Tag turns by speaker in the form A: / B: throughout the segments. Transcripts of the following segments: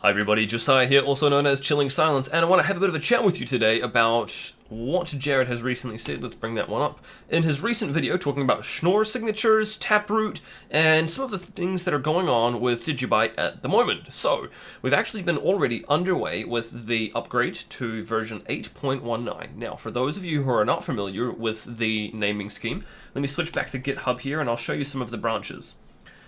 A: Hi everybody, Josiah here, also known as Chilling Silence, and I want to have a bit of a chat with you today about what Jared has recently said. Let's bring that one up. In his recent video talking about Schnorr Signatures, Taproot, and some of the things that are going on with DigiByte at the moment. So, we've actually been already underway with the upgrade to version 8.19. Now, for those of you who are not familiar with the naming scheme, let me switch back to GitHub here and I'll show you some of the branches.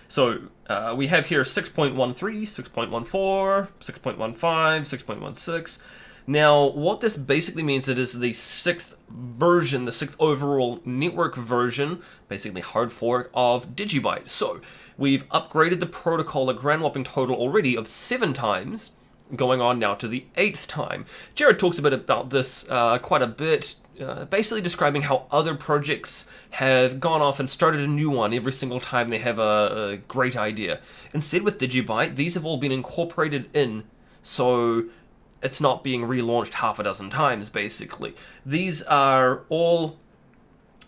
A: So we have here 6.13, 6.14, 6.15, 6.16. Now, what this basically means, it is the sixth version, the sixth overall network version, basically hard fork of DigiByte. So we've upgraded the protocol a grand whopping total already of 7 times, going on now to the 8th time. Jared talks a bit about this quite a bit, basically describing how other projects have gone off and started a new one every single time they have a great idea. Instead, with DigiByte, these have all been incorporated in, so it's not being relaunched half a dozen times, basically. These are all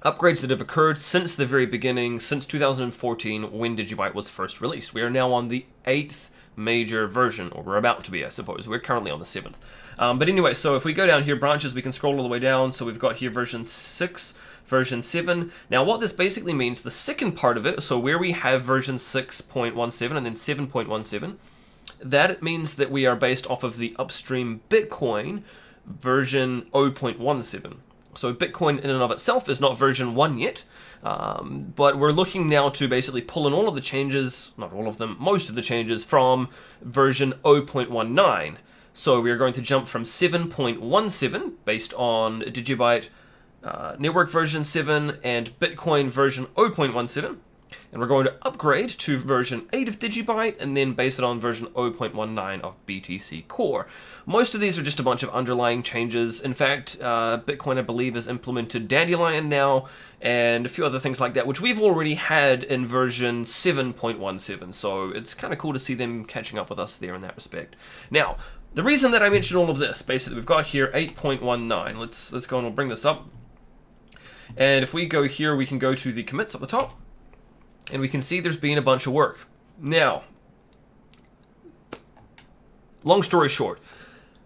A: upgrades that have occurred since the very beginning, since 2014, when DigiByte was first released. We are now on the 8th major version, or we're about to be, I suppose. We're currently on the 7th. But anyway, so if we go down here, branches, we can scroll all the way down. So we've got here version 6, version 7. Now what this basically means, the second part of it, so where we have version 6.17 and then 7.17, that means that we are based off of the upstream Bitcoin version 0.17. So Bitcoin in and of itself is not version 1 yet, but we're looking now to basically pull in all of the changes, not all of them, most of the changes from version 0.19. So we are going to jump from 7.17 based on DigiByte network version 7 and Bitcoin version 0.17. And we're going to upgrade to version 8 of DigiByte and then base it on version 0.19 of BTC Core. Most of these are just a bunch of underlying changes. In fact, Bitcoin, I believe, has implemented Dandelion now and a few other things like that, which we've already had in version 7.17. So it's kind of cool to see them catching up with us there in that respect. Now, the reason that I mentioned all of this, basically, we've got here 8.19. Let's go and we'll bring this up. And if we go here, we can go to the commits up the top. And we can see there's been a bunch of work. Now, long story short,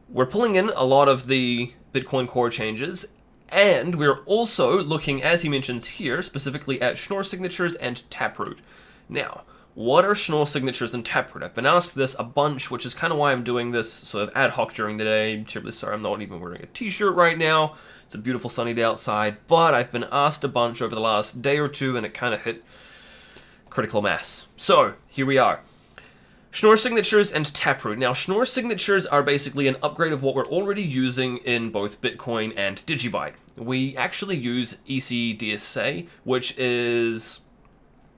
A: we're pulling in a lot of the Bitcoin Core changes, and we're also looking, as he mentions here, specifically at Schnorr Signatures and Taproot. Now, what are Schnorr Signatures and Taproot? I've been asked this a bunch, which is kind of why I'm doing this sort of ad hoc during the day. I'm terribly sorry I'm not even wearing a t-shirt right now. It's a beautiful sunny day outside, but I've been asked a bunch over the last day or two, and it kind of hit critical mass. So, here we are. Schnorr Signatures and Taproot. Now, Schnorr Signatures are basically an upgrade of what we're already using in both Bitcoin and DigiByte. We actually use ECDSA, which is...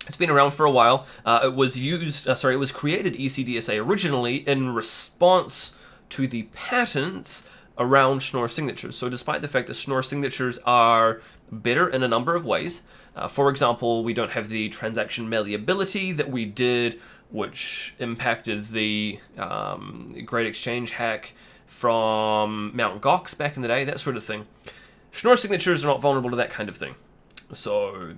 A: it's been around for a while. It was created ECDSA originally in response to the patents around Schnorr Signatures. So despite the fact that Schnorr Signatures are better in a number of ways, for example, we don't have the transaction malleability that we did, which impacted the Great Exchange hack from Mt. Gox back in the day, that sort of thing. Schnorr Signatures are not vulnerable to that kind of thing. So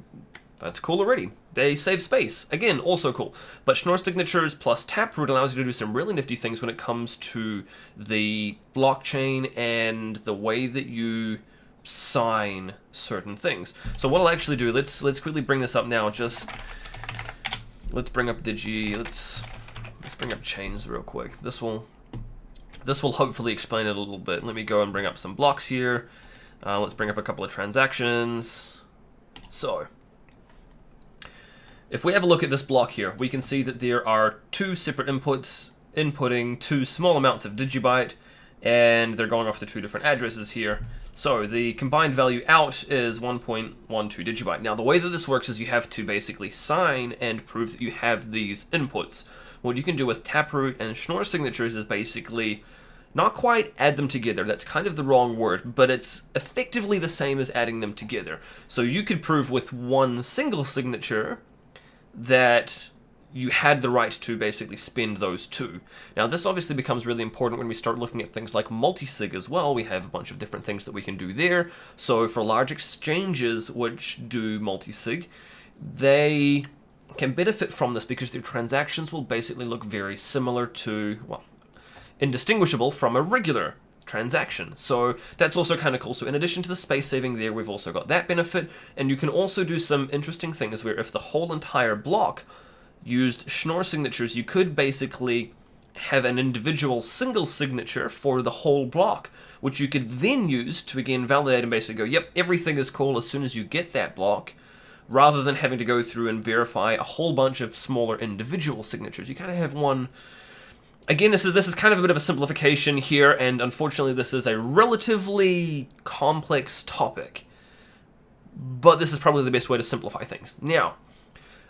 A: that's cool already. They save space. Again, also cool. But Schnorr Signatures plus Taproot allows you to do some really nifty things when it comes to the blockchain and the way that you sign certain things. So what I'll actually do, let's quickly bring this up now. Let's bring up let's bring up chains real quick. This will hopefully explain it a little bit. Let me go and bring up some blocks here. Let's bring up a couple of transactions. So, if we have a look at this block here, we can see that there are 2 separate inputs inputting 2 small amounts of DigiByte, and they're going off to 2 different addresses here. So the combined value out is 1.12 DigiByte. Now the way that this works is you have to basically sign and prove that you have these inputs. What you can do with Taproot and Schnorr Signatures is basically not quite add them together. That's kind of the wrong word, but it's effectively the same as adding them together. So you could prove with one single signature that you had the right to basically spend those 2. Now this obviously becomes really important when we start looking at things like multi-sig as well. We have a bunch of different things that we can do there. So for large exchanges which do multi-sig, they can benefit from this because their transactions will basically look very similar to, well, indistinguishable from a regular transaction. So that's also kind of cool. So in addition to the space saving there, we've also got that benefit, and you can also do some interesting things where if the whole entire block used Schnorr signatures, you could basically have an individual single signature for the whole block, which you could then use to again validate and basically go, yep, everything is cool as soon as you get that block, rather than having to go through and verify a whole bunch of smaller individual signatures. You kind of have one. Again, this is kind of a bit of a simplification here, and unfortunately this is a relatively complex topic, but this is probably the best way to simplify things. Now,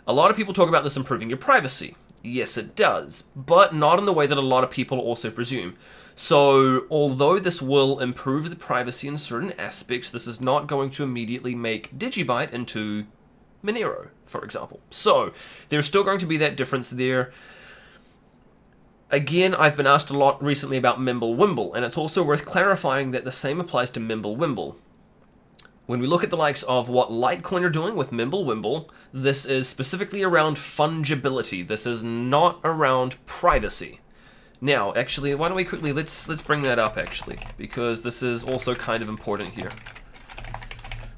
A: a lot of people talk about this improving your privacy. Yes, it does, but not in the way that a lot of people also presume. So, although this will improve the privacy in certain aspects, this is not going to immediately make DigiByte into Monero, for example. So, there's still going to be that difference there. Again, I've been asked a lot recently about MimbleWimble, and it's also worth clarifying that the same applies to MimbleWimble. When we look at the likes of what Litecoin are doing with MimbleWimble, this is specifically around fungibility. This is not around privacy. Now, actually, why don't we quickly, let's bring that up, actually, because this is also kind of important here.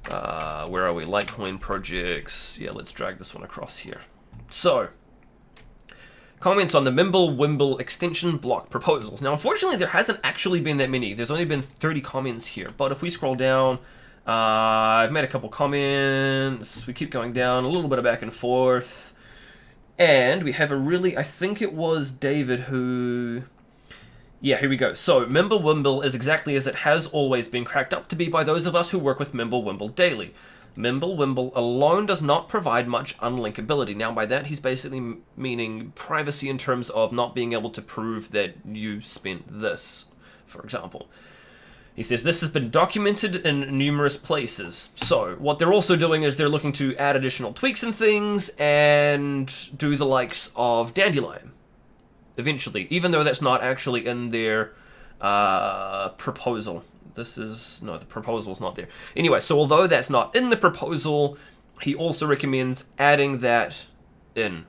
A: Where are we? Litecoin projects. Yeah, let's drag this one across here. So, comments on the MimbleWimble extension block proposals. Now, unfortunately, there hasn't actually been that many. There's only been 30 comments here, but if we scroll down, I've made a couple comments. We keep going down, a little bit of back and forth. And we have a really, I think it was David who... Yeah, here we go. So, MimbleWimble is exactly as it has always been cracked up to be by those of us who work with MimbleWimble daily. MimbleWimble alone does not provide much unlinkability. Now, by that, he's basically meaning privacy in terms of not being able to prove that you spent this, for example. He says, this has been documented in numerous places. So, what they're also doing is they're looking to add additional tweaks and things and do the likes of Dandelion, eventually, even though that's not actually in their proposal. No, the proposal's not there. Anyway, so although that's not in the proposal, he also recommends adding that in.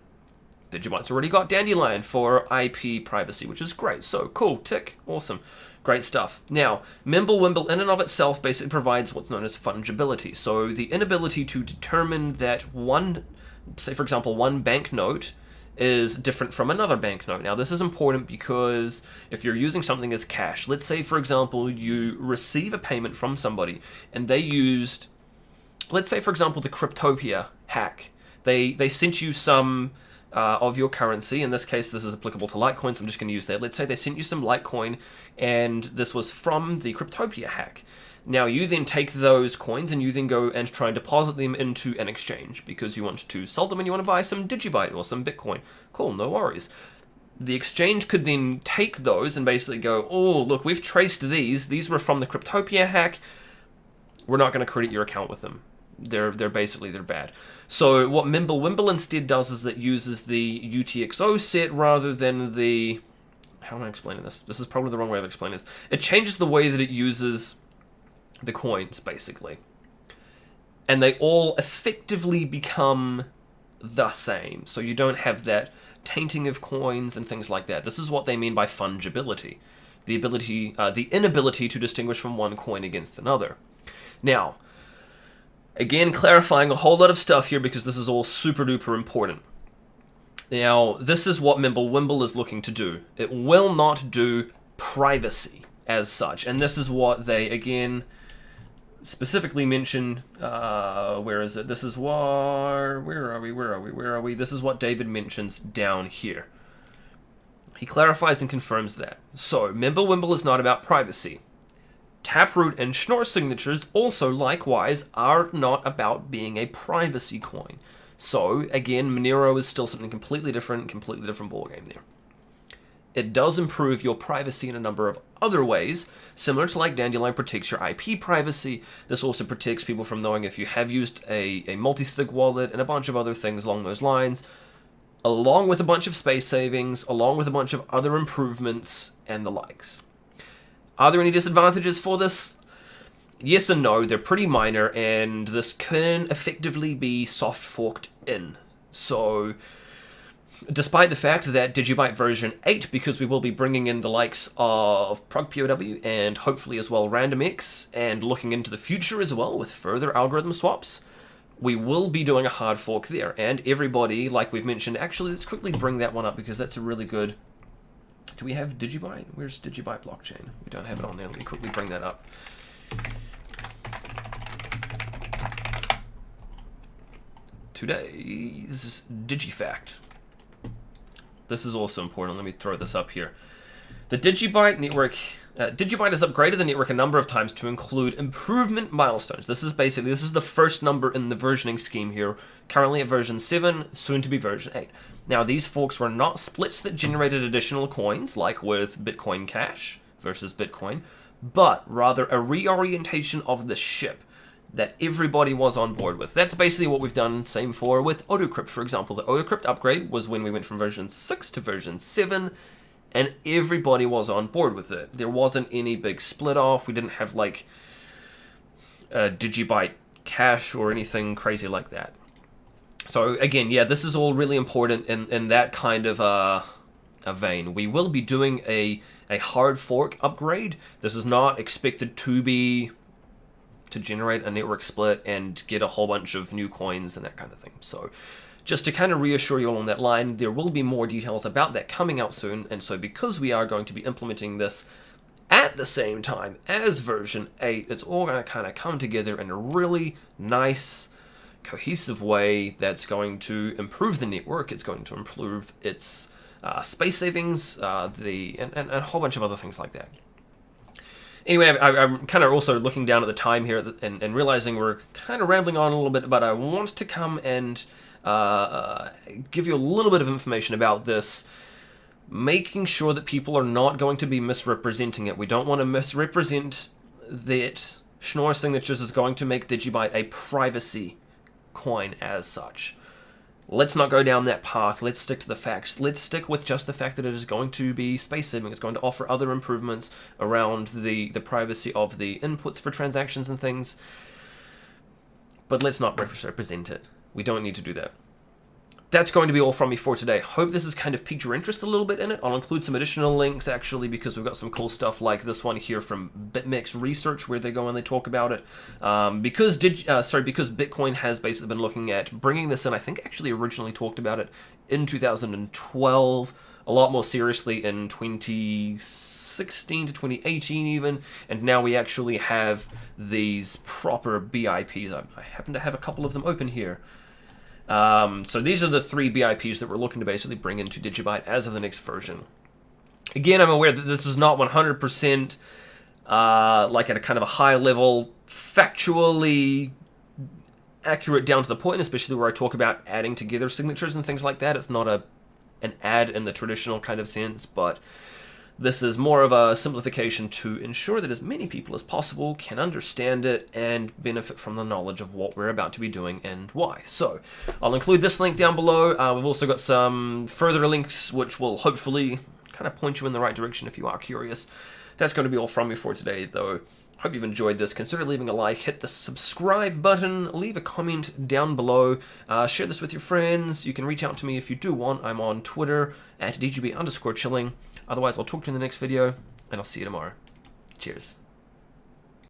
A: DigiByte's already got Dandelion for IP privacy, which is great. So, cool, tick, awesome. Great stuff. Now, MimbleWimble in and of itself basically provides what's known as fungibility. So the inability to determine that one, say for example, one banknote is different from another banknote. Now, this is important because if you're using something as cash, let's say for example, you receive a payment from somebody and they used, let's say for example, the Cryptopia hack. They sent you some of your currency. In this case, this is applicable to Litecoin, so I'm just going to use that. Let's say they sent you some Litecoin, and this was from the Cryptopia hack. Now, you then take those coins, and you then go and try and deposit them into an exchange, because you want to sell them, and you want to buy some DigiByte or some Bitcoin. Cool, no worries. The exchange could then take those and basically go, oh, look, we've traced these. These were from the Cryptopia hack. We're not going to credit your account with them. They're bad. So what MimbleWimble instead does is it uses the UTXO set rather than the... How am I explaining this? This is probably the wrong way of explaining this. It changes the way that it uses the coins, basically. And they all effectively become the same. So you don't have that tainting of coins and things like that. This is what they mean by fungibility. The inability to distinguish from one coin against another. Now, again, clarifying a whole lot of stuff here because this is all super duper important. Now, this is what MimbleWimble is looking to do. It will not do privacy as such. And this is what they, again, specifically mention. Where is it? This is what... Where are we? This is what David mentions down here. He clarifies and confirms that. So, MimbleWimble is not about privacy. Taproot and Schnorr Signatures also, likewise, are not about being a privacy coin. So, again, Monero is still something completely different ballgame there. It does improve your privacy in a number of other ways, similar to like Dandelion protects your IP privacy. This also protects people from knowing if you have used a multi-sig wallet and a bunch of other things along those lines, along with a bunch of space savings, along with a bunch of other improvements and the likes. Are there any disadvantages for this? Yes and no, they're pretty minor, and this can effectively be soft forked in. So, despite the fact that DigiByte version 8, because we will be bringing in the likes of ProgPOW and hopefully as well RandomX, and looking into the future as well with further algorithm swaps, we will be doing a hard fork there. And everybody, like we've mentioned, actually, let's quickly bring that one up because that's a really good... Do we have DigiByte? Where's DigiByte blockchain? We don't have it on there. Let me quickly bring that up. Today's DigiFact. This is also important. Let me throw this up here. The DigiByte network, DigiByte has upgraded the network a number of times to include improvement milestones. This is the first number in the versioning scheme here, currently at version 7, soon to be version 8. Now, these forks were not splits that generated additional coins, like with Bitcoin Cash versus Bitcoin, but rather a reorientation of the ship that everybody was on board with. That's basically what we've done, same for with AutoCrypt, for example. The AutoCrypt upgrade was when we went from version 6 to version 7, and everybody was on board with it. There wasn't any big split off. We didn't have like DigiByte Cash or anything crazy like that. So again, yeah, this is all really important in that kind of a vein. We will be doing a hard fork upgrade. This is not expected to generate a network split and get a whole bunch of new coins and that kind of thing. So just to kind of reassure you along that line, there will be more details about that coming out soon. And so because we are going to be implementing this at the same time as version 8, it's all going to kind of come together in a really nice, cohesive way that's going to improve the network. It's going to improve its space savings, and a whole bunch of other things like that. Anyway, I'm kind of also looking down at the time here and realizing we're kind of rambling on a little bit, but I want to come and give you a little bit of information about this, making sure that people are not going to be misrepresenting it. We don't want to misrepresent that Schnorr Signatures is going to make DigiByte a privacy coin as such. Let's not go down that path. Let's stick to the facts. Let's stick with just the fact that it is going to be space saving. It's going to offer other improvements around the privacy of the inputs for transactions and things. But let's not misrepresent it. We don't need to do that. That's going to be all from me for today. Hope this has kind of piqued your interest a little bit in it. I'll include some additional links, actually, because we've got some cool stuff like this one here from Bitmex Research, where they go and they talk about it. Because Bitcoin has basically been looking at bringing this in, I think actually originally talked about it in 2012, a lot more seriously in 2016 to 2018 even, and now we actually have these proper BIPs. I happen to have a couple of them open here. So these are the 3 BIPs that we're looking to basically bring into DigiByte as of the next version. Again, I'm aware that this is not 100% like at a kind of a high level, factually accurate down to the point, especially where I talk about adding together signatures and things like that. It's not an add in the traditional kind of sense, but this is more of a simplification to ensure that as many people as possible can understand it and benefit from the knowledge of what we're about to be doing and why. So I'll include this link down below. We've also got some further links which will hopefully kind of point you in the right direction if you are curious. That's going to be all from me for today, though. Hope you've enjoyed this. Consider leaving a like, hit the subscribe button, leave a comment down below, share this with your friends. You can reach out to me if you do want. I'm on Twitter at DGB_chilling. Otherwise, I'll talk to you in the next video, and I'll see you tomorrow. Cheers.